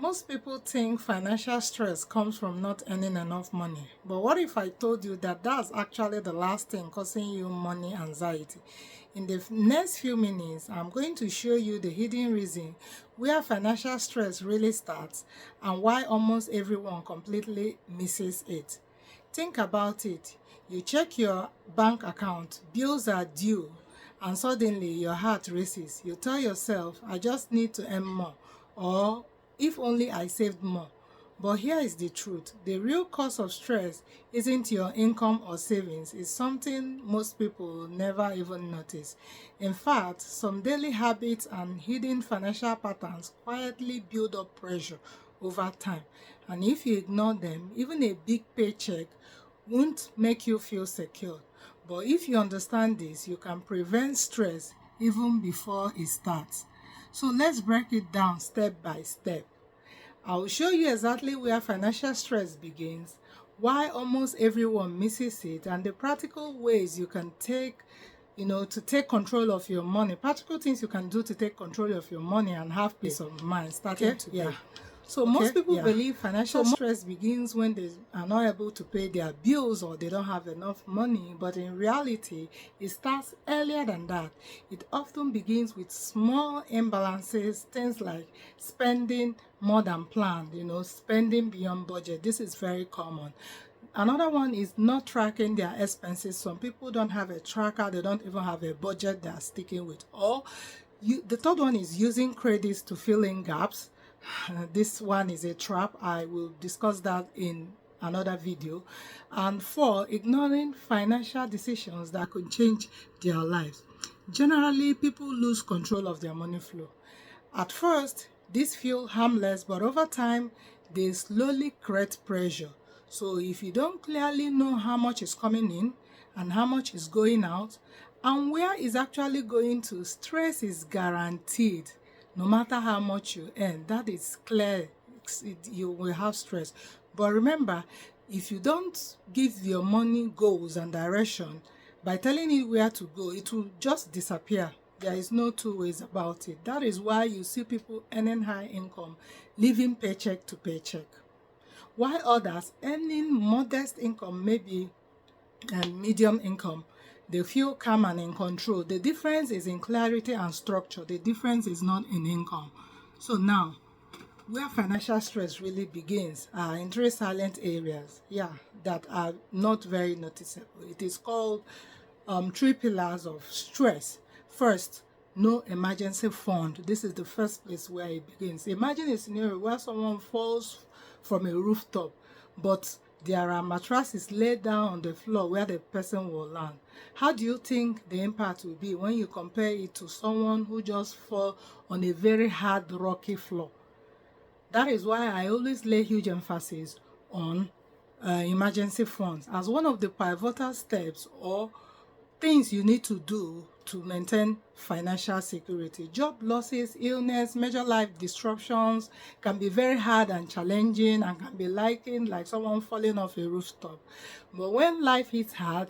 Most people think financial stress comes from not earning enough money. But what if I told you that that's actually the last thing causing you money anxiety? In the next few minutes, I'm going to show you the hidden reason where financial stress really starts and why almost everyone completely misses it. Think about it. You check your bank account, bills are due, and suddenly your heart races. You tell yourself, I just need to earn more, or if only I saved more. But here is the truth. The real cause of stress isn't your income or savings. It's something most people never even notice. In fact, some daily habits and hidden financial patterns quietly build up pressure over time. And if you ignore them, even a big paycheck won't make you feel secure. But if you understand this, you can prevent stress even before it starts. So let's break it down step by step. I will show you exactly where financial stress begins, why almost everyone misses it, and the practical ways you can take, to take control of your money. Practical things you can do to take control of your money and have peace of mind starting today. Yeah. So most people believe financial stress begins when they are not able to pay their bills or they don't have enough money, but in reality, it starts earlier than that. It often begins with small imbalances, things like spending more than planned, spending beyond budget. This is very common. Another one is not tracking their expenses. Some people don't have a tracker, they don't even have a budget they are sticking with. Or the third one is using credits to fill in gaps. This one is a trap. I will discuss that in another video. And four, ignoring financial decisions that could change their lives. Generally, people lose control of their money flow. At first, these feel harmless, but over time, they slowly create pressure. So if you don't clearly know how much is coming in and how much is going out and where is actually going to, stress is guaranteed. No matter how much you earn, that is clear, you will have stress. But remember, if you don't give your money goals and direction, by telling it where to go, it will just disappear. There is no two ways about it. That is why you see people earning high income, living paycheck to paycheck, while others earning modest income, maybe medium income, they feel calm and in control. The difference is in clarity and structure. The difference is not in income. So now, where financial stress really begins are in three silent areas, that are not very noticeable. It is called three pillars of stress. First, no emergency fund. This is the first place where it begins. Imagine a scenario where someone falls from a rooftop, but there are mattresses laid down on the floor where the person will land. How do you think the impact will be when you compare it to someone who just fell on a very hard, rocky floor? That is why I always lay huge emphasis on emergency funds as one of the pivotal steps or things you need to do to maintain financial security. Job losses, illness, major life disruptions can be very hard and challenging and can be likened like someone falling off a rooftop. But when life hits hard,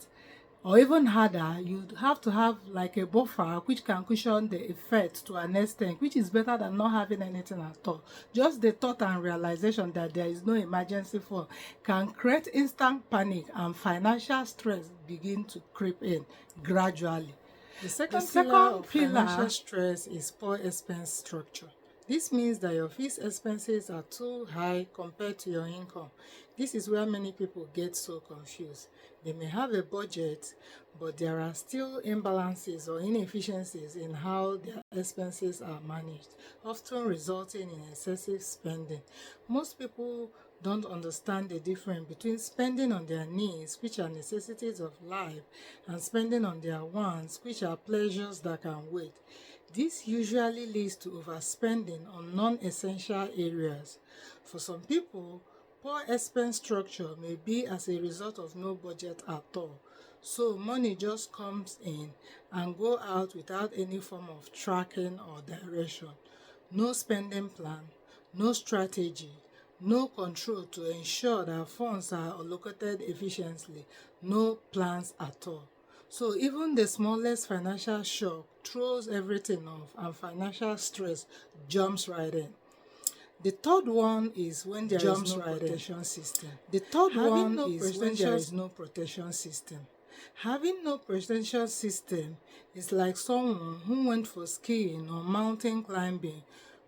or even harder, you have to have like a buffer which can cushion the effect to an extent, which is better than not having anything at all. Just the thought and realization that there is no emergency fund can create instant panic and financial stress begin to creep in gradually. The second pillar of financial stress is poor expense structure. This means that your fixed expenses are too high compared to your income. This is where many people get so confused. They may have a budget, but there are still imbalances or inefficiencies in how their expenses are managed, often resulting in excessive spending. Most people don't understand the difference between spending on their needs, which are necessities of life, and spending on their wants, which are pleasures that can wait. This usually leads to overspending on non-essential areas. For some people, poor expense structure may be as a result of no budget at all. So money just comes in and go out without any form of tracking or direction. No spending plan, no strategy, no control to ensure that funds are allocated efficiently, no plans at all. So even the smallest financial shock throws everything off and financial stress jumps right in. The third one is when there is no protection system. The third one is when there is no protection system. Having no protection system is like someone who went for skiing or mountain climbing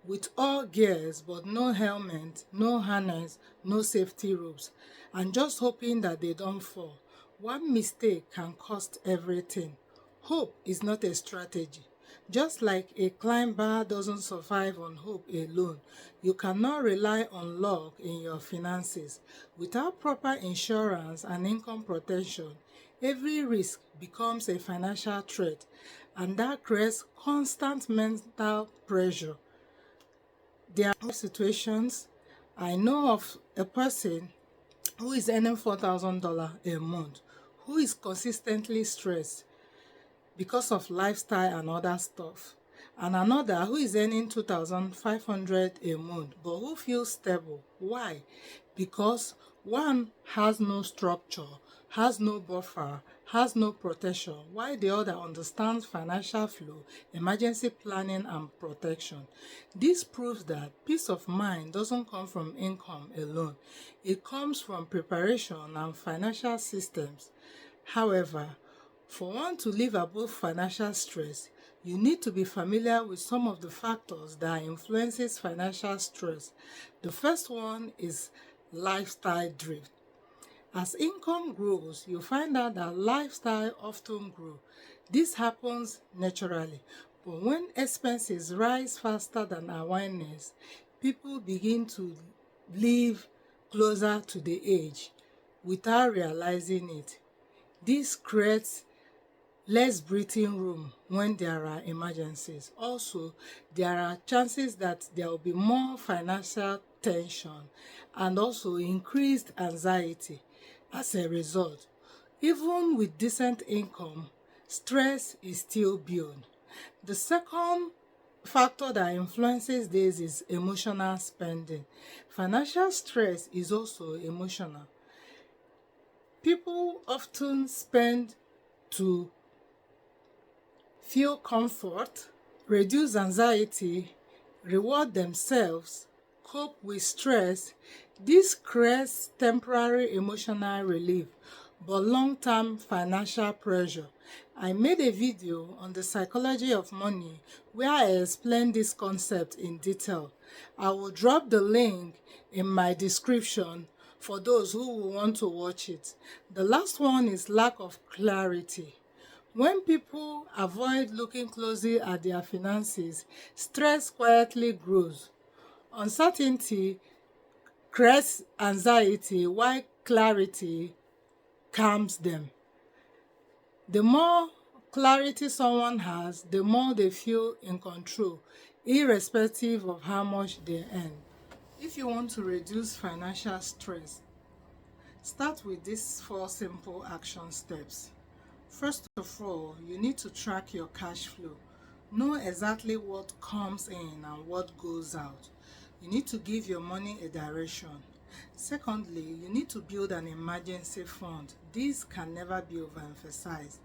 with all gears but no helmet, no harness, no safety ropes, and just hoping that they don't fall. One mistake can cost everything. Hope is not a strategy. Just like a climber doesn't survive on hope alone, you cannot rely on luck in your finances. Without proper insurance and income protection, every risk becomes a financial threat, and that creates constant mental pressure. There are situations. I know of a person who is earning $4,000 a month, who is consistently stressed because of lifestyle and other stuff, and another who is earning 2,500 a month but who feels stable. Why? Because one has no structure, has no buffer, has no protection, while the other understands financial flow, emergency planning, and protection. This proves that peace of mind doesn't come from income alone. It comes from preparation and financial systems. However, for one to live above financial stress, you need to be familiar with some of the factors that influences financial stress. The first one is lifestyle drift. As income grows, you find out that lifestyle often grows. This happens naturally, but when expenses rise faster than awareness, people begin to live closer to the edge without realizing it. This creates less breathing room when there are emergencies. Also, there are chances that there will be more financial tension and also increased anxiety as a result. Even with decent income, stress is still built. The second factor that influences this is emotional spending. Financial stress is also emotional. People often spend to feel comfort, reduce anxiety, reward themselves, cope with stress. This creates temporary emotional relief, but long-term financial pressure. I made a video on the psychology of money where I explain this concept in detail. I will drop the link in my description for those who will want to watch it. The last one is lack of clarity. When people avoid looking closely at their finances, stress quietly grows. Uncertainty creates anxiety, while clarity calms them. The more clarity someone has, the more they feel in control, irrespective of how much they earn. If you want to reduce financial stress, start with these 4 simple action steps. First of all, you need to track your cash flow. Know exactly what comes in and what goes out. You need to give your money a direction. Secondly, you need to build an emergency fund. This can never be overemphasized.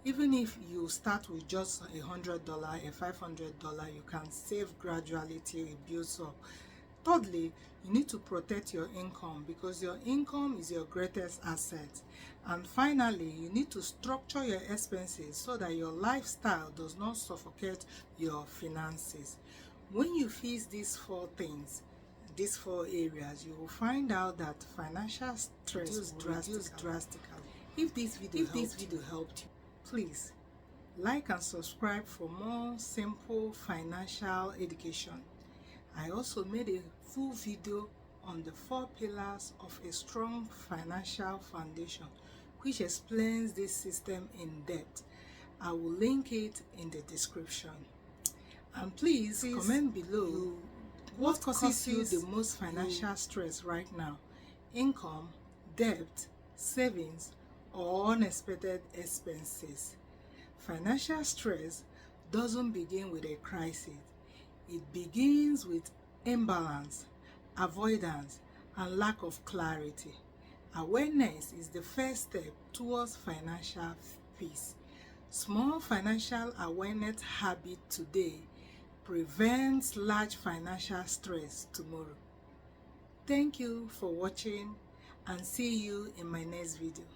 Even if you start with just $100, a $500, you can save gradually till it builds up. Thirdly, you need to protect your income because your income is your greatest asset. And finally, you need to structure your expenses so that your lifestyle does not suffocate your finances. When you fix these 4 things, these 4 areas, you will find out that financial stress will reduce drastically. If this video helped you, please like and subscribe for more simple financial education. I also made a full video on the 4 pillars of a strong financial foundation, which explains this system in depth. I will link it in the description. And please comment below what causes you the most financial stress right now: income, debt, savings, or unexpected expenses. Financial stress doesn't begin with a crisis. It begins with imbalance, avoidance, and lack of clarity. Awareness is the first step towards financial peace. Small financial awareness habits today prevents large financial stress tomorrow. Thank you for watching and see you in my next video.